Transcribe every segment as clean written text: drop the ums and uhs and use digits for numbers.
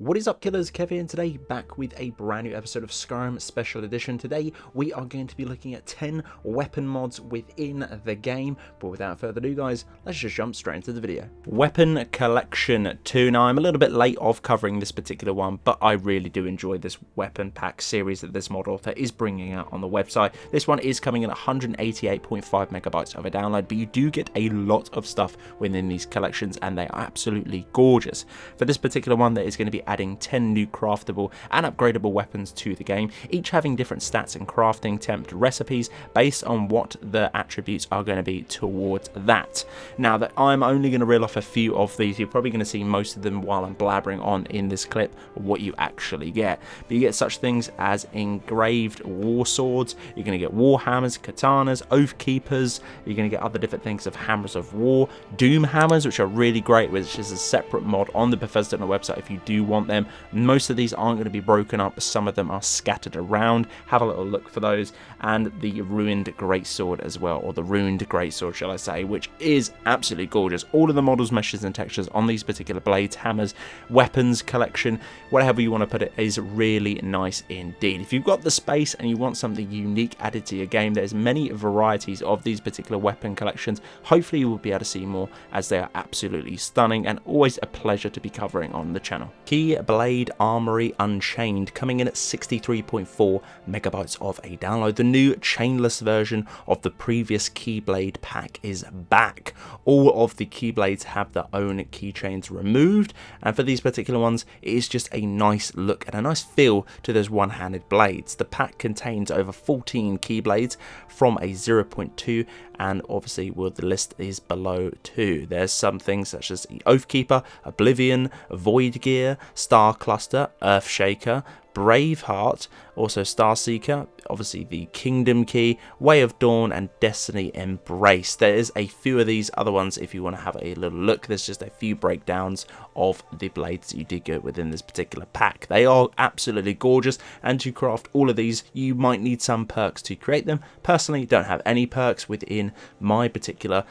What is up, killers? Kev here, and today back with a brand new episode of Skyrim Special Edition. Today we are going to be looking at 10 weapon mods within the game, but without further ado guys, let's just jump straight into the video. Weapon Collection 2. Now I'm a little bit late of covering this particular one, but I really do enjoy this weapon pack series that this mod author is bringing out on the website. This one is coming in at 188.5 megabytes of a download, but you do get a lot of stuff within these collections and they are absolutely gorgeous. For this particular one, there is going to be adding 10 new craftable and upgradable weapons to the game, each having different stats and crafting temp recipes based on what the attributes are going to be towards that. Now that I'm only going to reel off a few of these, you're probably going to see most of them while I'm blabbering on in this clip what you actually get. But you get such things as engraved war swords, you're going to get war hammers, katanas, oath keepers, you're going to get other different things of hammers of war, doom hammers, which are really great, which is a separate mod on the Bethesda website if you do want them. Most of these aren't going to be broken up, some of them are scattered around. Have a little look for those. And the ruined greatsword as well, or the ruined greatsword shall I say, which is absolutely gorgeous. All of the models, meshes and textures on these particular blades, hammers, weapons collection, whatever you want to put it, is really nice indeed. If you've got the space and you want something unique added to your game, there's many varieties of these particular weapon collections. Hopefully you will be able to see more, as they are absolutely stunning and always a pleasure to be covering on the channel. Keyblade Armory Unchained, coming in at 63.4 megabytes of a download. The new chainless version of the previous Keyblade pack is back. All of the Keyblades have their own keychains removed, and for these particular ones it is just a nice look and a nice feel to those one-handed blades. The pack contains over 14 Keyblades from a 0.2, and obviously the list is below 2. There's some things such as the Oathkeeper, Oblivion, Void Gear, Star Cluster, Earthshaker, Braveheart, also Starseeker, obviously the Kingdom Key, Way of Dawn, and Destiny Embrace. There is a few of these other ones if you want to have a little look. There's just a few breakdowns of the blades that you did get within this particular pack. They are absolutely gorgeous, and to craft all of these you might need some perks to create them. Personally, don't have any perks within my particular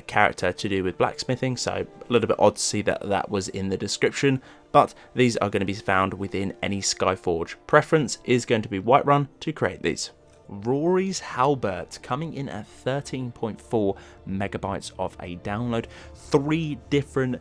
character to do with blacksmithing, so a little bit odd to see that that was in the description. But these are going to be found within any Skyforge. Preference is going to be Whiterun to create these. Rory's Halberd, coming in at 13.4 megabytes of a download. 3 different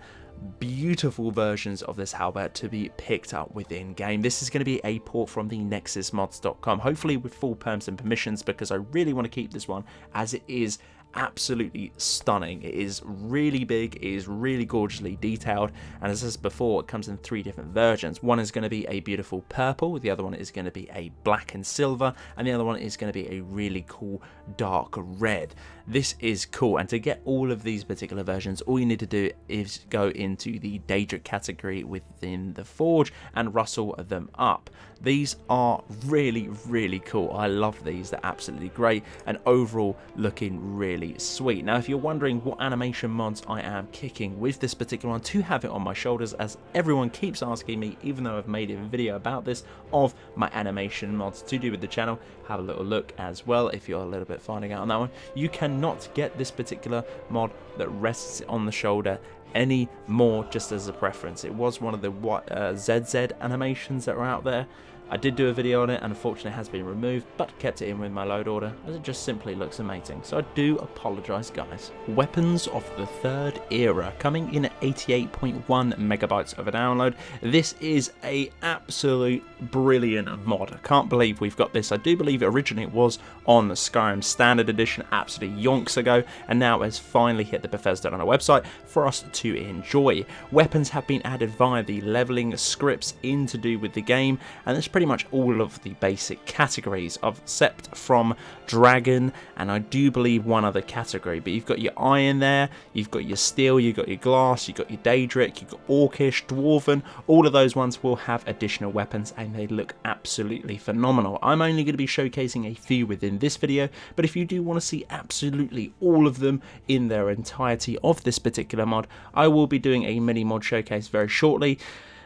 beautiful versions of this halberd to be picked up within game. This is going to be a port from the nexusmods.com, hopefully with full perms and permissions, because I really want to keep this one as it is absolutely stunning. It is really big, it is really gorgeously detailed, and as I said before, it comes in 3 different versions. One is going to be a beautiful purple, the other one is going to be a black and silver, and the other one is going to be a really cool dark red. This is cool, and to get all of these particular versions, all you need to do is go into the Daedric category within the Forge and rustle them up. These are really, really cool. I love these. They're absolutely great and overall looking really sweet. Now, if you're wondering what animation mods I am kicking with this particular one to have it on my shoulders, as everyone keeps asking me, even though I've made a video about this, of my animation mods to do with the channel, have a little look as well if you're a little bit finding out on that one. You cannot get this particular mod that rests on the shoulder any more just as a preference. It was one of the ZZ animations that were out there. I did do a video on it, and unfortunately it has been removed, but kept it in with my load order as it just simply looks amazing. So I do apologise guys. Weapons of the Third Era, coming in at 88.1 megabytes of a download. This is a absolute brilliant mod. I can't believe we've got this. I do believe originally it was on the Skyrim Standard Edition absolutely yonks ago, and now has finally hit the Bethesda on our website for us to enjoy. Weapons have been added via the leveling scripts in to do with the game, and it's pretty much all of the basic categories, except from dragon and I do believe one other category. But you've got your iron there, you've got your steel, you've got your glass, you've got your Daedric, you've got orcish, dwarven. All of those ones will have additional weapons and they look absolutely phenomenal. I'm only going to be showcasing a few within this video, but if you do want to see absolutely all of them in their entirety of this particular mod, I will be doing a mini mod showcase very shortly.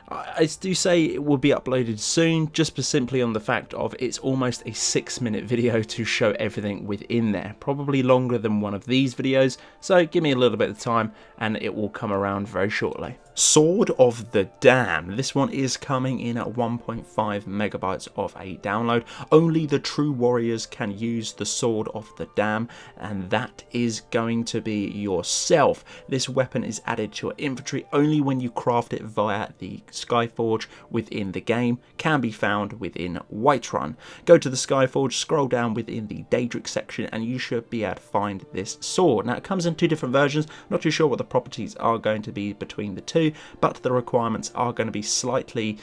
I do say it will be uploaded soon, just simply on the fact of it's almost a 6-minute video to show everything within there. Probably longer than one of these videos, so give me a little bit of time and it will come around very shortly. Sword of the Dam. This one is coming in at 1.5 megabytes of a download. Only the true warriors can use the Sword of the Dam, and that is going to be yourself. This weapon is added to your inventory only when you craft it via the Skyforge within the game. Can be found within Whiterun. Go to the Skyforge, scroll down within the Daedric section, and you should be able to find this sword. Now, it comes in two different versions. I'm not too sure what the properties are going to be between the two, but the requirements are going to be slightly,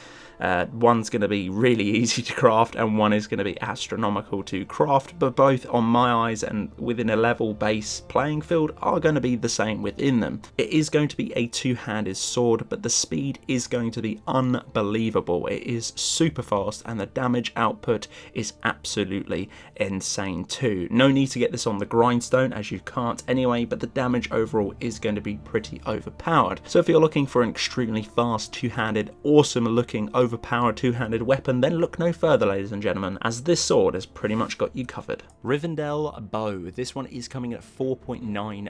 one's going to be really easy to craft and one is going to be astronomical to craft, but both on my eyes and within a level base playing field are going to be the same within them. It is going to be a two-handed sword, but the speed is going to be unbelievable. It is super fast and the damage output is absolutely insane too. No need to get this on the grindstone as you can't anyway, but the damage overall is going to be pretty overpowered. So if you're looking for an extremely fast two-handed, awesome looking, overpowered two-handed weapon, then look no further, ladies and gentlemen, as this sword has pretty much got you covered. Rivendell Bow. This one is coming at 4.9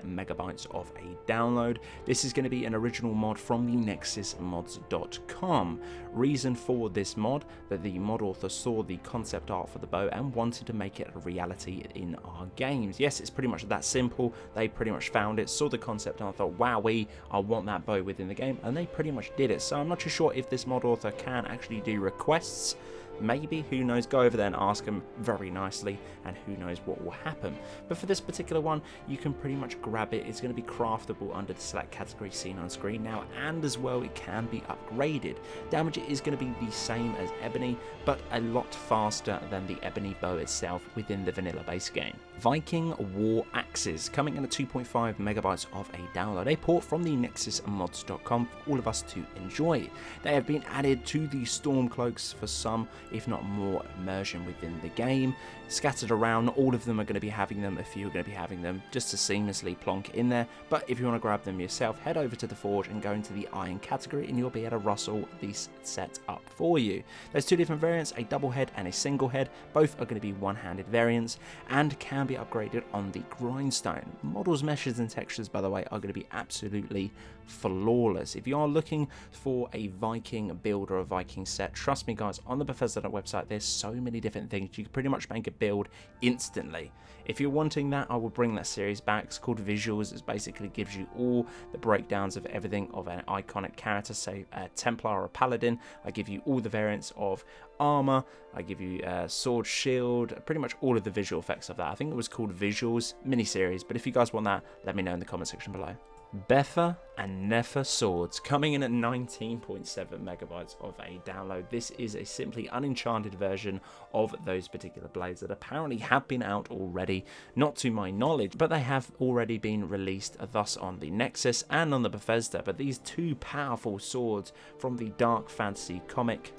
megabytes of a download. This is going to be an original mod from the nexusmods.com. Reason for this mod, that the mod author saw the concept art for the bow and wanted to make it a reality in our games. Yes, it's pretty much that simple. They pretty much found it, saw the concept art, thought, wowee, I want that bow within the game, and they pretty much did it. So I'm not too sure if this mod author can actually do requests. Maybe, who knows, go over there and ask them very nicely, and who knows what will happen. But for this particular one, you can pretty much grab it. It's going to be craftable under the select category seen on screen now, and as well it can be upgraded. Damage is going to be the same as Ebony, but a lot faster than the Ebony bow itself within the vanilla base game. Viking War Axes, coming in at 2.5 megabytes of a download, a port from the nexusmods.com for all of us to enjoy. They have been added to the Stormcloaks for some, if not more, immersion within the game. Scattered around, all of them are going to be having them, a few are going to be having them, just to seamlessly plonk in there. But if you want to grab them yourself, head over to the Forge and go into the Iron category and you'll be able to rustle these set up for you. There's two different variants, a double head and a single head. Both are going to be one-handed variants and can be upgraded on the grindstone. Models, meshes and textures, by the way, are going to be absolutely flawless. If you are looking for a Viking build or a Viking set, trust me guys, on the Bethesda website there's so many different things. You can pretty much make a build instantly. If you're wanting that, I will bring that series back. It's called Visuals. It basically gives you all the breakdowns of everything of an iconic character, say a Templar or a Paladin. I give you all the variants of armor, I give you sword, shield, pretty much all of the visual effects of that. I think it was called Visuals miniseries, but if you guys want that, let me know in the comment section below. Bepher and Nefer swords, coming in at 19.7 megabytes of a download. This is a simply unenchanted version of those particular blades that apparently have been out already, not to my knowledge, but they have already been released thus on the Nexus and on the Bethesda. But these two powerful swords from the dark fantasy comic,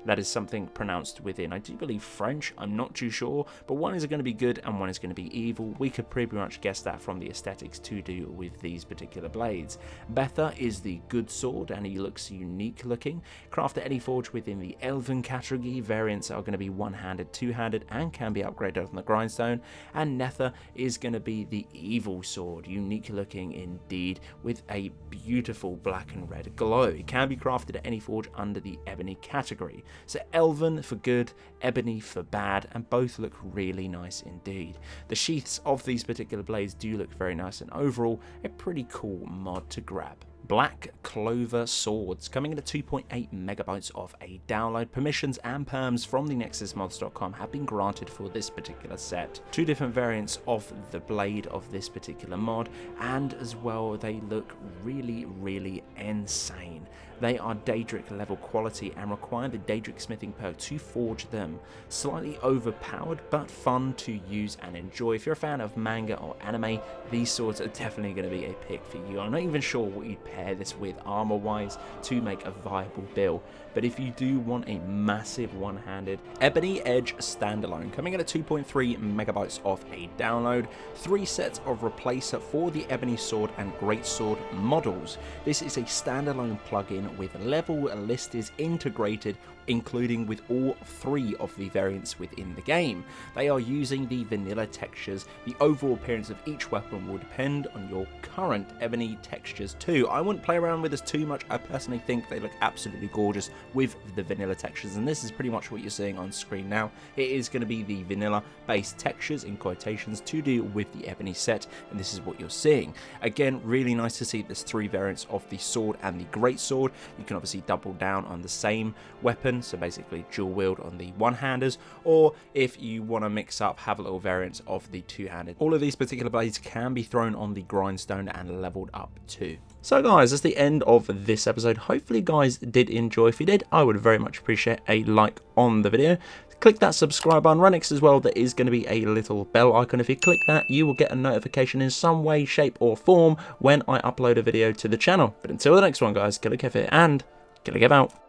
that is something pronounced within, I do believe, French. I'm not too sure, but one is going to be good and one is going to be evil. We could pretty much guess that from the aesthetics to do with these particular blades. Bether is the good sword and he looks unique looking. Crafted any forge within the Elven category. Variants are going to be one-handed, two-handed, and can be upgraded on the grindstone. And Nefer is going to be the evil sword, unique looking indeed, with a beautiful black and red glow. It can be crafted at any forge under the Ebony category. So Elven for good, Ebony for bad, and both look really nice indeed. The sheaths of these particular blades do look very nice, and overall a pretty cool mod to grab. Black Clover swords, coming in at 2.8 megabytes of a download. Permissions and perms from the nexusmods.com have been granted for this particular set. Two different variants of the blade of this particular mod, and as well they look really insane. They are Daedric level quality and require the Daedric smithing perk to forge them. Slightly overpowered but fun to use and enjoy. If you're a fan of manga or anime, these swords are definitely going to be a pick for you. I'm not even sure what you'd pair this with armor-wise to make a viable build. But if you do want a massive one-handed, Ebony Edge Standalone, coming in at 2.3 megabytes off a download, 3 sets of replacer for the Ebony Sword and Greatsword models. This is a standalone plugin with level listers integrated, including with all 3 of the variants within the game. They are using the vanilla textures. The overall appearance of each weapon will depend on your current Ebony textures too. I wouldn't play around with this too much. I personally think they look absolutely gorgeous with the vanilla textures, and this is pretty much what you're seeing on screen now. It is going to be the vanilla based textures in quotations to do with the Ebony set, and this is what you're seeing. Again, really nice to see there's 3 variants of the sword and the greatsword. You can obviously double down on the same weapon, so basically dual wield on the one-handers, or if you want to mix up, have a little variant of the two-handed. All of these particular blades can be thrown on the grindstone and leveled up too. So guys, that's the end of this episode. Hopefully you guys did enjoy. If you did, I would very much appreciate a like on the video. Click that subscribe button right next as well. There is going to be a little bell icon. If you click that, you will get a notification in some way, shape or form when I upload a video to the channel. But until the next one guys, Killerkev here and Killerkev out.